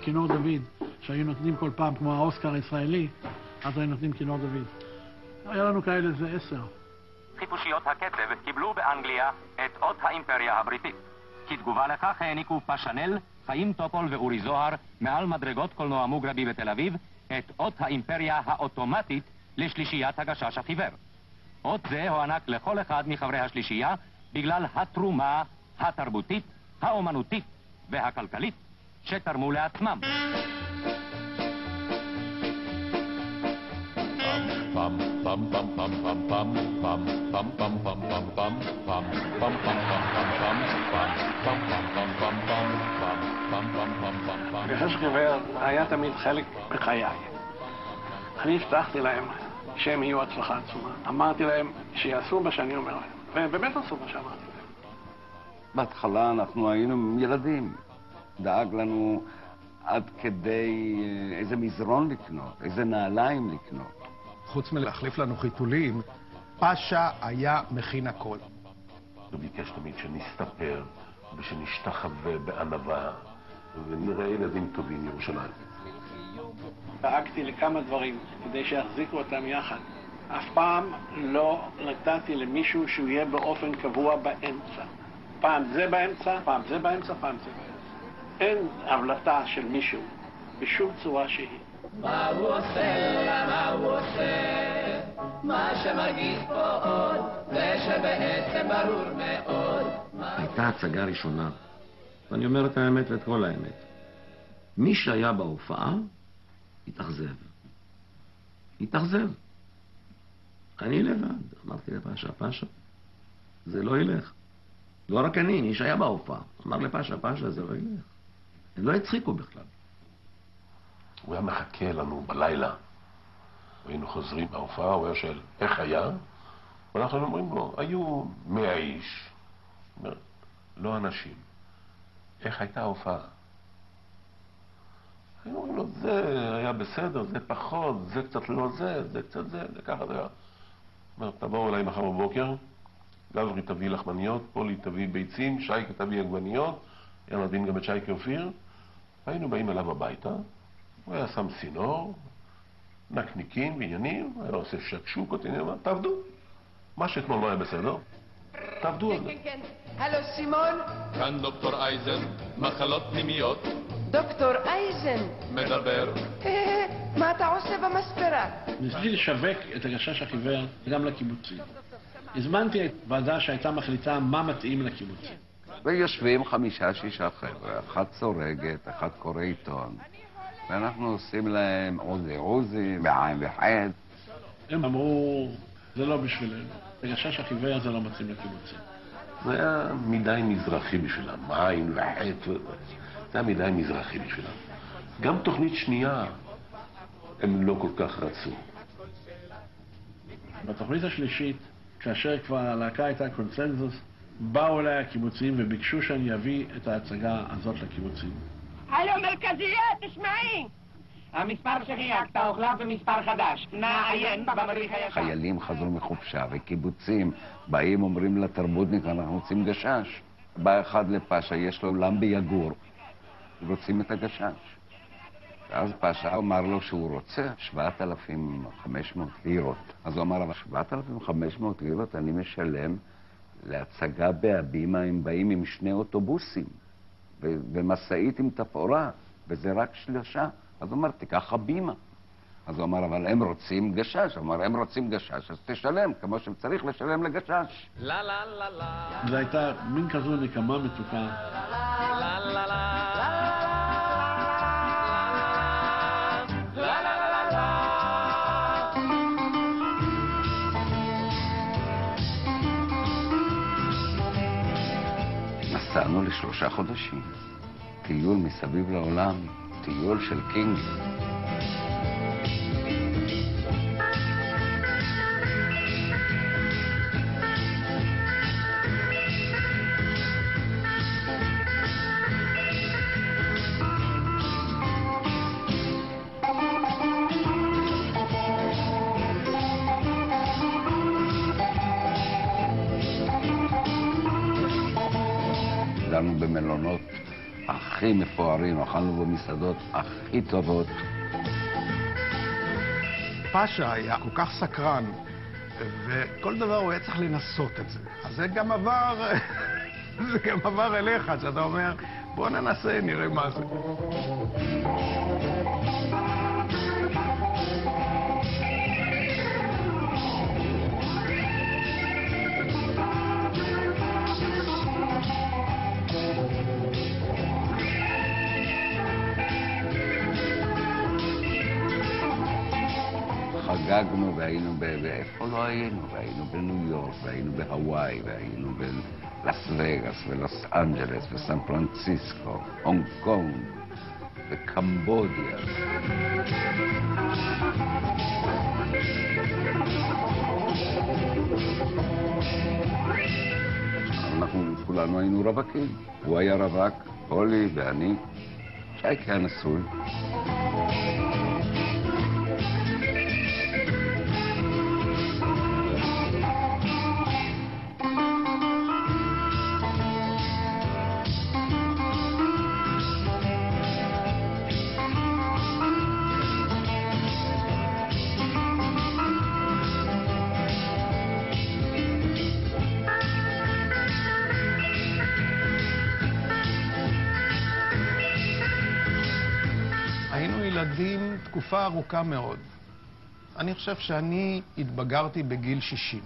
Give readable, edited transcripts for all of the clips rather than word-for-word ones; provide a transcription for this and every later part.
בכינור דוד, שהיו נותנים כל פעם, כמו האוסקר הישראלי, אז היו נותנים כינור דוד. היה לנו כאלה איזה 10. חיפושיות הקצב קיבלו באנגליה את אות האימפריה הבריטית. כתגובה לכך העניקו פאשנל, חיים טופול ואורי זוהר, מעל מדרגות קולנוע מוגרבי בתל אביב, את אות האימפריה האוטומטית לשלישיית הגשש החיוור. אות זה הוענק לכל אחד מחברי השלישייה בגלל התרומה התרבותית, האומנותית והכלכלית שתרמו לעצמם. הגשש החיוור היה תמיד חלק בחיי. אני הבטחתי להם שהם יהיו הצלחה עצומה. אמרתי להם שיעשו מה שאני אומר להם, והם באמת עשו מה שאמרתי להם. בהתחלה אנחנו היינו ילדים. דאג לנו עד כדי איזה מזרון לקנות, איזה נעליים לקנות. חוץ מלהחליף לנו חיתולים, פאשה היה מכין הכל. הוא ביקש תמיד שנסתפר ושנשתחווה בענווה ונראה ילדים טובים ירושלים. דאגתי לכמה דברים כדי שיחזיקו אותם יחד. אף פעם לא נתתי למישהו שהוא יהיה באופן קבוע באמצע. פעם זה באמצע, פעם זה באמצע, פעם זה באמצע. אין הבלטה של מישהו בשום צורה שהיא. מה הוא עושה, למה הוא עושה, מה שמרגיש פה עוד, זה שבעצם ברור מאוד. הייתה הצגה ראשונה, ואני אומר את האמת ואת כל האמת. מי שהיה בהופעה, התאכזב. אני לבד, אמרתי לפאשה, פאשה, זה לא ילך. לא רק אני, מי שהיה בהופעה, אמר לפאשה, פאשה, זה לא ילך. הם לא הצחיקו בכלל. הוא היה מחכה לנו בלילה. היינו חוזרים מההופעה, הוא היה שואל, איך היה? ואנחנו אומרים לו, היו 100 איש. לא אנשים. איך הייתה ההופעה? היינו אומרים לו, זה היה בסדר, זה פחות, זה קצת לא זה קצת זה ככה זה היה. אומר, תבואו אליי מחר בבוקר, גברי תביא לחמניות, פולי תביא ביצים, שייקה תביא עגבניות, היה מדהים גם את שייקה אופיר. היינו באים אליו הביתה, הוא היה שם סינור, נקניקים ועניינים, היה עושה שקשוקות, תעבדו. מה שאתמול לא היה בסדר, תעבדו על זה. כן. הלו, סימון? כאן דוקטור אייזן, מחלות פנימיות. דוקטור אייזן. מדבר. מה אתה עושה במספרה? ניסיתי לשווק את הגשש החיוור גם לקיבוצים. הזמנתי את ועדה שהייתה מחליטה מה מתאים לקיבוצים. ויושבים 5-6 חבר'ה, אחד צורגת, אחד קורא עיתון, ואנחנו עושים להם עוזי, בעין וחד. הם אמרו, זה לא בשבילנו. הגשש החיוור זה לא מתאים לקיבוצים. זה היה מדי מזרחי בשבילם, מים וחט, זה היה מדי מזרחי בשבילם. גם תוכנית שנייה הם לא כל כך רצו. בתוכנית השלישית, כאשר כבר הלהקה הייתה קונצנזוס, באו אליי הקיבוצים וביקשו שאני אביא את ההצגה הזאת לקיבוצים. הלו, מרכזייה, תשמעי! המספר שחייגת הוחלף במספר חדש. נעיין במדריך הישן. חיילים חזרו מחופשה וקיבוצים באים אומרים לתרבותניק, אנחנו רוצים גשש. בא אחד לפאשה, יש לו אולם ביגור, רוצים את הגשש. ואז פאשה אמר לו שהוא רוצה 7,500 לירות. אז הוא אמר, אבל 7,500 לירות אני משלם להצגה בהבימה, הם באים עם 2 אוטובוסים ומסעית עם תפאורה, וזה רק 3. אז הוא אמר, תיקח הבימה. אז הוא אמר, אבל הם רוצים גשש. הוא אמר, הם רוצים גשש, אז תשלם, כמו שצריך לשלם לגשש. לה לה לה לה. זו הייתה מין כזו נקמה מתוקה. לה לה לה. נסענו ל3 חודשים. טיול מסביב לעולם, טיול של קינג. גרנו במלונות הכי מפוארים, אכלנו במסעדות הכי טובות. פאשה היה כל כך סקרן, וכל דבר הוא היה צריך לנסות את זה. אז זה גם עבר, זה גם עבר אליך, שאתה אומר, בוא ננסה, נראה מה זה. חגגנו והיינו באיפה לא היינו, והיינו בניו יורק, והיינו בהוואי, והיינו בלאס וגאס ולוס אנג'לס וסן פרנסיסקו, הונג קונג וקמבודיה. אנחנו כולנו היינו רווקים. הוא היה רווק, פולי ואני. שייקה היה נשוי. ילדים תקופה ארוכה מאוד. אני חושב שאני התבגרתי בגיל 60.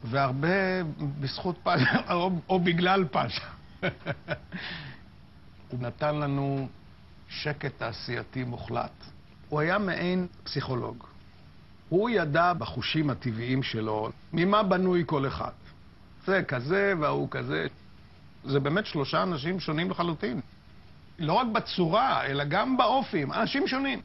והרבה בזכות פאשה, או בגלל פאשה. הוא נתן לנו שקט תעשייתי מוחלט. הוא היה מעין פסיכולוג. הוא ידע בחושים הטבעיים שלו ממה בנוי כל אחד. זה כזה והוא כזה. זה באמת שלושה אנשים שונים לחלוטין. לא רק בצורה, אלא גם באופים, אנשים שונים.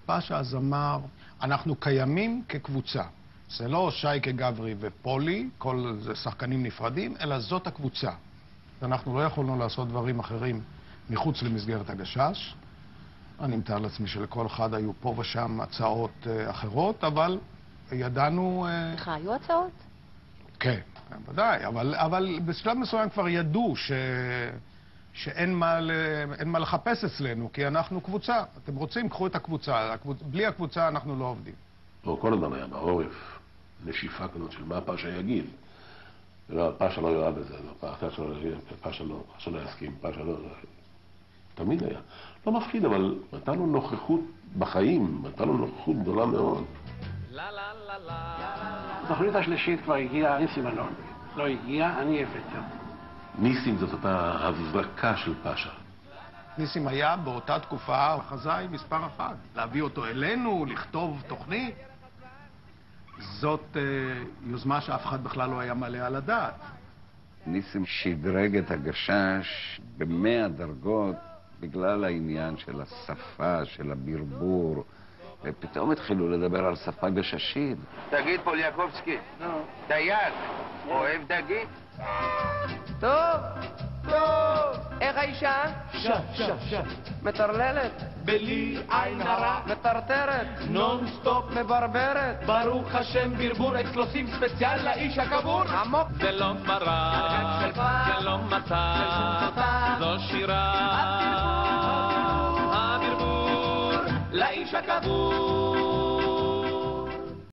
פאשה אז אמר, אנחנו קיימים כקבוצה. זה לא שייקה גברי ופולי, כל זה שחקנים נפרדים, אלא זאת הקבוצה. אנחנו לא יכולנו לעשות דברים אחרים מחוץ למסגרת הגשש. אני מתאר לעצמי שלכל אחד היו פה ושם הצעות אחרות, אבל ידענו... לך היו הצעות? כן, ודאי, אבל בשלב מסוים כבר ידעו שאין מה לחפש אצלנו, כי אנחנו קבוצה. אתם רוצים, קחו את הקבוצה. בלי הקבוצה אנחנו לא עובדים. כל אדם היה בעורף, נשיפה כזאת של מה פאשה יגיד. פאשה לא יראה בזה, פאשה לא יסכים, פאשה לא... תמיד היה. לא מפחיד, אבל נתן לו נוכחות בחיים, נתן לו נוכחות גדולה מאוד. בתוכנית השלישית כבר הגיע ניסים אלון. לא הגיע, אני הבאתי. ניסים זאת אותה הזרקה של פאשה. ניסים היה באותה תקופה החזאי מספר אחד. להביא אותו אלינו, לכתוב תוכנית. זאת יוזמה שאף אחד בכלל לא היה מלא על הדעת. ניסים שדרג את הגשש ב100 דרגות בגלל העניין של השפה, של הברבור. ופתאום התחילו לדבר על שפה גששית. תגיד, פוליאקובסקי, דייג, אוהב דגית? טוב, טוב. איך האישה? שע. מטרללת? בלי עין הרע. מטרטרת? נון סטופ. מברברת? ברוך השם ברבור אקסקלוסיב ספציאל לאיש הקבור. עמוק. זה לא מראה, זה לא מצא, זו שירה. הברבור לאיש הקבור.